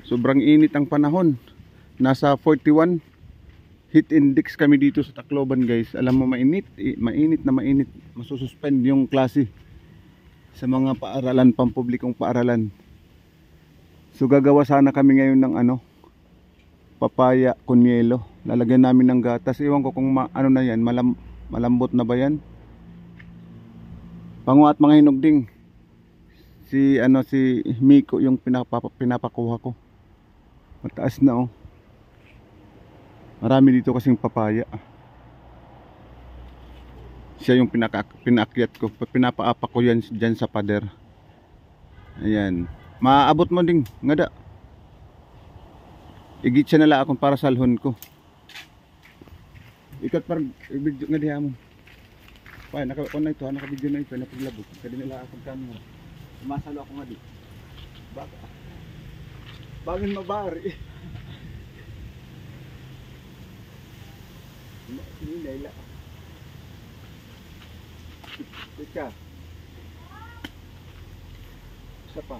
Sobrang init ang panahon. Nasa 41 heat index kami dito sa Tacloban, guys. Alam mo, mainit, mainit na mainit. Masususpend yung klase sa mga paaralan, pampublikong paaralan. So gagawa sana kami ngayon ng papaya con yelo. Lalagyan namin ng gatas. Iwan ko kung ano na yan, malambot na ba yan. Panguat mga hinugding. Si Miko yung pinapakuha ko. Mataas na oh. Marami dito kasing papaya. Siya yung pinaakyat ko. Pinapaapa ko yan dyan sa pader. Ayan. Maaabot mo ding ngada. Igit siya nala akong para salhon ko. Ikat par video nga diha mo. Pa naka-on na ito, naka-video na ito, napaglabot. Kadi nila akong camera. Masalo ako nga di. Baka. Bagin mabari. Ini Laila. Ika. Siapa?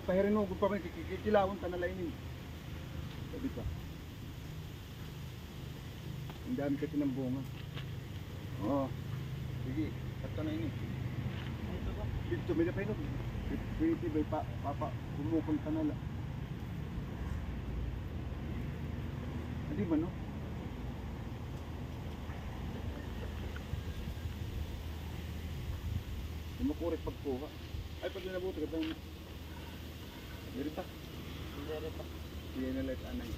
Pahirin mo pa may kikilawon ka na lainin. Sabi ka. Ang dami kasi ng bunga. Oo. Sige, kato na ini. Dito may napainog. Pwede ba papa kumukunta na la. Hindi ba no? Makurek pagkuha. Ay pag nabuto ka tayo. Dirita. Dirita. Yan na like anay.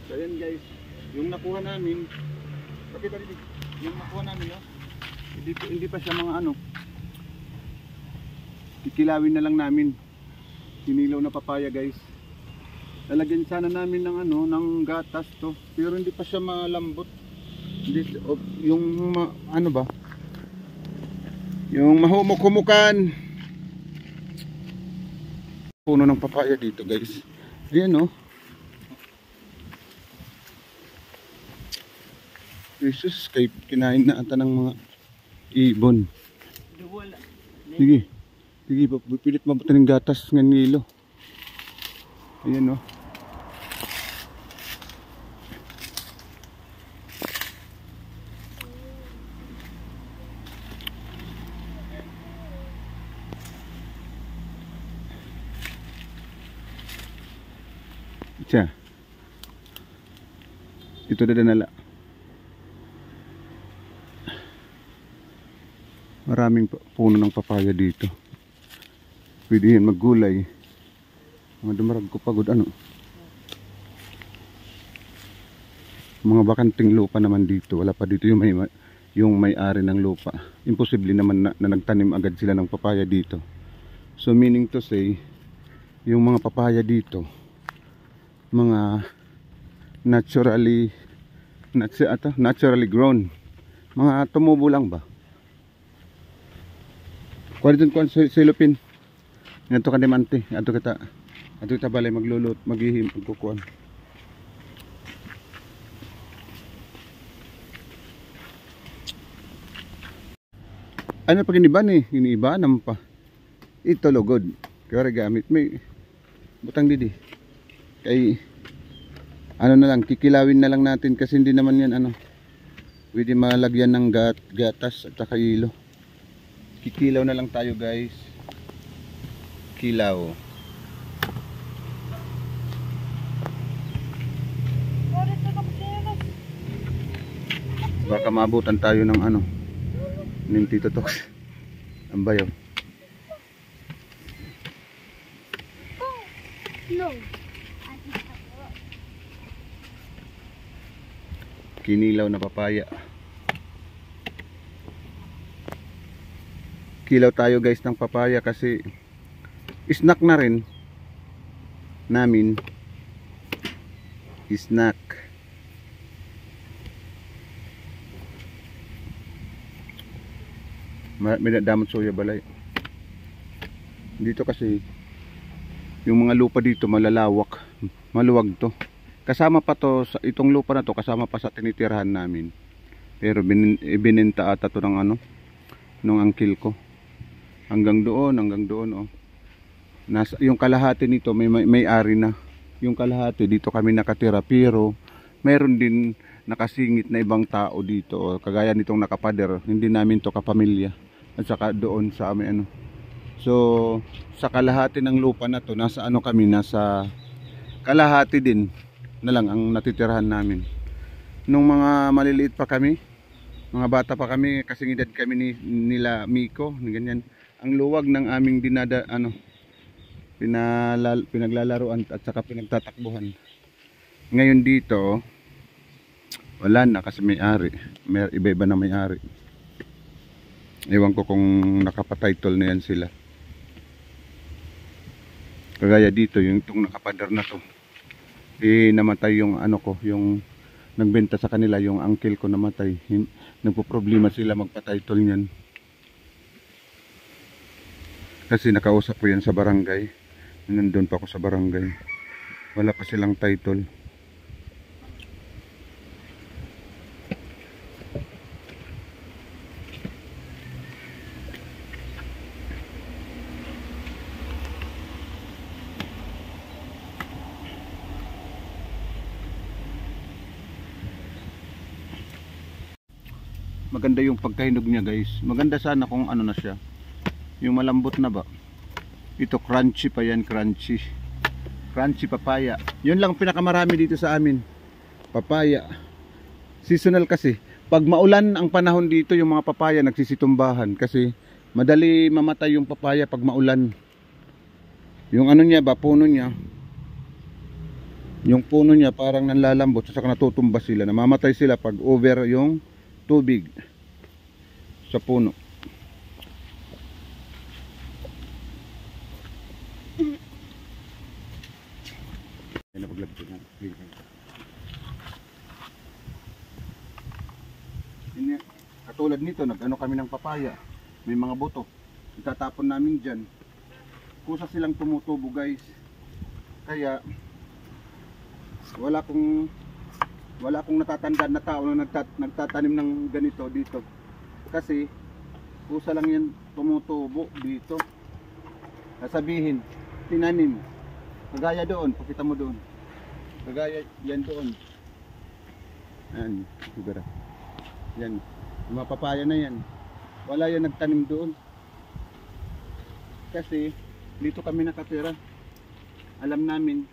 So yan guys, yung nakuha namin, pakita dito. Yung nakuha namin no. Hindi pa siya mga kikilawin na lang namin. Hinilaw na papaya guys. Lalagyan sana namin ng ng gatas to, pero hindi pa siya malambot. Yung ba? Yung mahumok-humukan. Puno ng papaya dito guys. Ayan oh. Jesus, kay kinain na ata ng mga ibon. Sige. Sige, pilit mabutin ng gatas ng nilo. Ayan oh. Siya. Ito dadanala. Maraming puno ng papaya dito. Pwede yan maggulay. Mga dumarag ko pagod mga bakanting lupa naman dito. Wala pa dito yung may-ari ng lupa. Imposible naman na nagtanim agad sila ng papaya dito. So meaning to say, yung mga papaya dito, mga naturally grown, mga tumubo lang ba. Kuwalitin ko ang silupin ngato ka dimante ato kita balay maglulot maghihim magkukuan. Ano pag iniba naman pa ito logod kaya gamit may butang didi kay na lang, kikilawin na lang natin kasi hindi naman yan pwede malagyan ng gatas at saka hilo. Kikilaw na lang tayo guys. Kilaw. Baka maabutan tayo ng ng Tito Tox. Ang bayaw. No. Kinilaw na papaya. Kilaw tayo guys ng papaya kasi snack na rin namin. Snack. May damot soya balay. Dito kasi yung mga lupa dito malalawak, maluwag to. Kasama pa to sa itong lupa na to, kasama pa sa tinitirahan namin. Pero ibininta ata to ng ano, nung uncle ko. Hanggang doon oh. Yung kalahati nito may ari na. Yung kalahati dito kami nakatira, pero mayroon din nakasingit na ibang tao dito, oh. Kagaya nitong nakapader, hindi namin to kapamilya. At saka doon sa amin ano. So sa kalahati ng lupa na to, nasa ano kami, nasa kalahati din na lang ang natitirahan namin. Nung mga maliliit pa kami, mga bata pa kami, kasing edad kami nila Miko, ganyan. Ang luwag ng aming pinaglalaruan at saka pinagtatakbuhan. Ngayon dito, wala na kasi may-ari. Iba-iba na may-ari. Ewan ko kung nakapatitle na yan sila. Kagaya dito, yung itong nakapadar na to. Namatay yung ano ko, yung nagbenta sa kanila, yung uncle ko namatay. Nagpo-problema sila magpa-title niyan. Kasi nakausap ko yan sa barangay. Nandun pa ako sa barangay. Wala pa silang title. Maganda yung pagkahinog niya, guys. Maganda sana kung ano na siya, yung malambot na ba. Ito crunchy pa yan, crunchy papaya. Yun lang pinakamarami dito sa amin, papaya. Seasonal kasi. Pag maulan ang panahon dito, yung mga papaya nagsisitumbahan kasi madali mamatay yung papaya pag maulan. Yung ano niya ba, puno niya, yung puno niya parang nanlalambot, saka natutumba sila, namamatay sila pag over yung tubig sa puno. Katulad nito, nag-ano kami ng papaya, may mga buto, itatapon namin dyan. Kusa silang tumutubo, guys. Kaya wala akong natatandaan na tao na nagtatanim ng ganito dito. Kasi kusa lang yan tumutubo dito. Sasabihin, tinanim. Kagaya doon, pakita mo doon. Kagaya yan doon. Yan, sigura. Yan, yung mga papaya na yan. Wala yan nagtanim doon. Kasi dito kami nakatira. Alam namin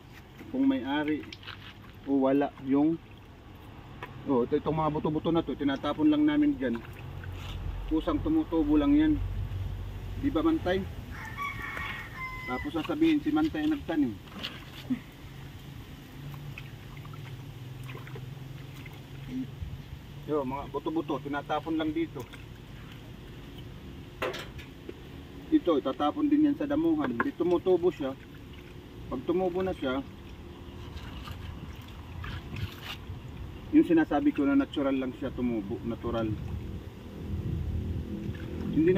kung may-ari o wala yung itong mga buto-buto na to, tinatapon lang namin dyan. Kusang tumutubo lang yan. Di ba, Mantay? Tapos sasabihin si Mantay ang nagtanim. Mga buto-buto, tinatapon lang dito. Ito, itatapon din yan sa damuhan. Di tumutubo siya. Pag tumubo na siya, yung sinasabi ko na natural lang siya tumubo, natural. Hindi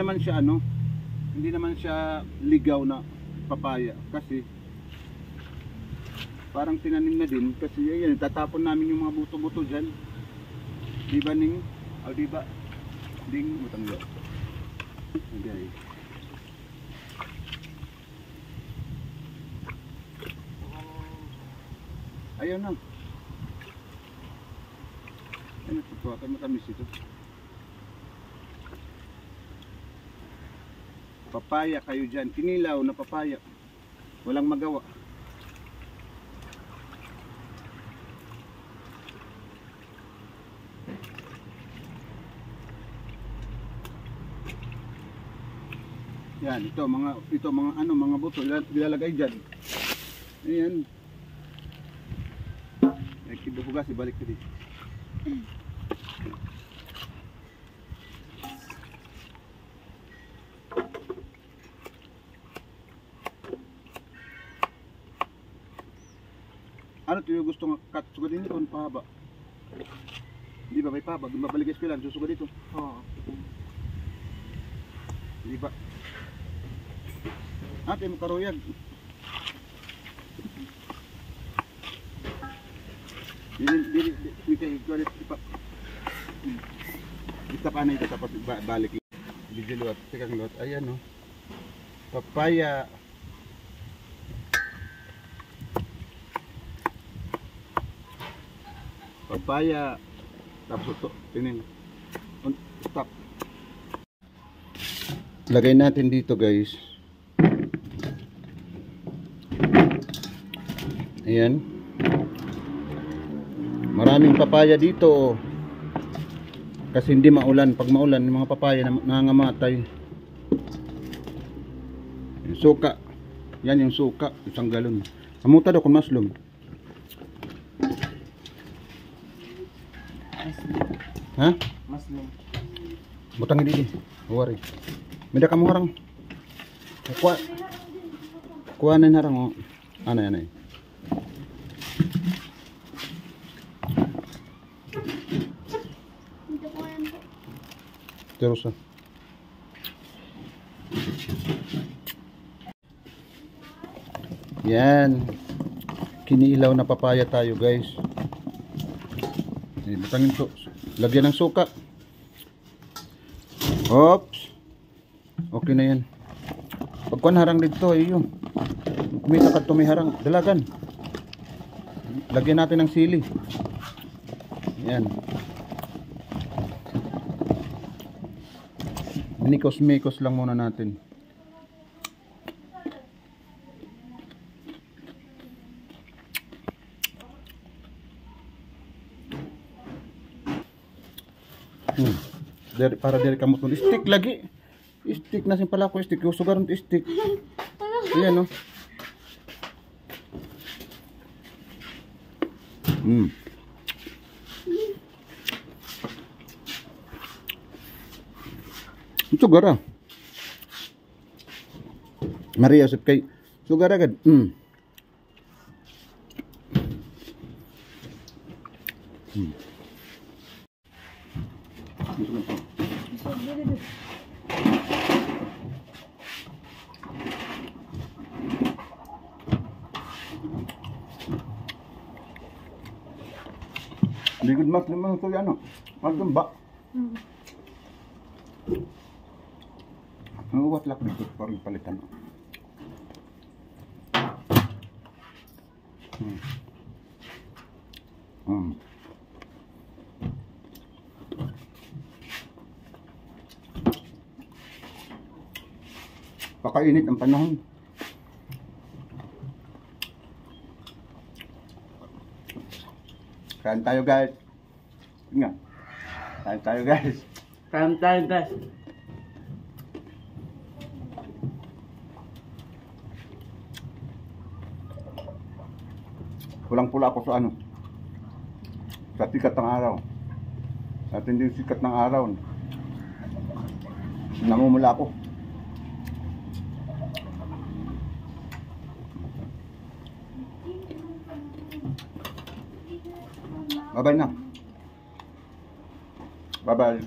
naman siya ligaw na papaya kasi parang tinanim na din kasi ayan, tatapon namin yung mga buto-buto dyan. Diba ning? Diba? Ding utangga. Okay. Ayaw na. Ano ito? Akan matamis ito. Papaya kayo dyan. Kinilaw na papaya. Walang magawa. Yan, ito mga buto ilalagay diyan. Ayan. Ay kibuhugas ibalik ko dito. Ano ito yung gusto nga cut? Sugad din ito, pahaba. Di ba may pahaba? Babalik ko lang, susugad dito. Oo. Di ba? Ate mo karuyag. Dili kayo kulit ipa. Tapanan ito tapos balik. Bijiluat. Tikang lot. Ayan o. Papaya. Papaya. Tapos ito. Tinin. Stop. Lagay natin dito guys. Ayan. Maraming papaya dito. Kasi hindi maulan. Pag maulan, yung mga papaya nangangamatay. Yung suka. Yan yung suka. Isang galon. Amuta daw kung maslom. Ha? Maslom. Butang hindi. Huwari. Mida ka mo harang. Kuha na yung harang. Oh. Anay, anay. Terus ah. Yan. Kiniilaw na papaya tayo guys. Butangin to. Lagyan ng suka. Oops. Okay na yan. Pagkuhan harang dito ay yung kumita ka tumiharang. Dalagan. Lagyan natin ng sili. Yan. Mikos-mikos lang muna natin. Para dari kamot mo. Stick lagi. Stick na sin pala ko. Stick. Sugar ng stick. Ayan o. Sugar ah. Maria sip kay sugar agad. Ligod mas naman ito yan o. Magamba. Ang uwat lak dito parang palitan. Pakainit ang panahon. Kain tayo guys. Nga. Kain tayo guys. Kain tayo guys. Pulang-pula ako sa ano. Sa sikat ng araw. At hindi sikat ng araw. Namumula ako. Bye-bye na. Bye-bye.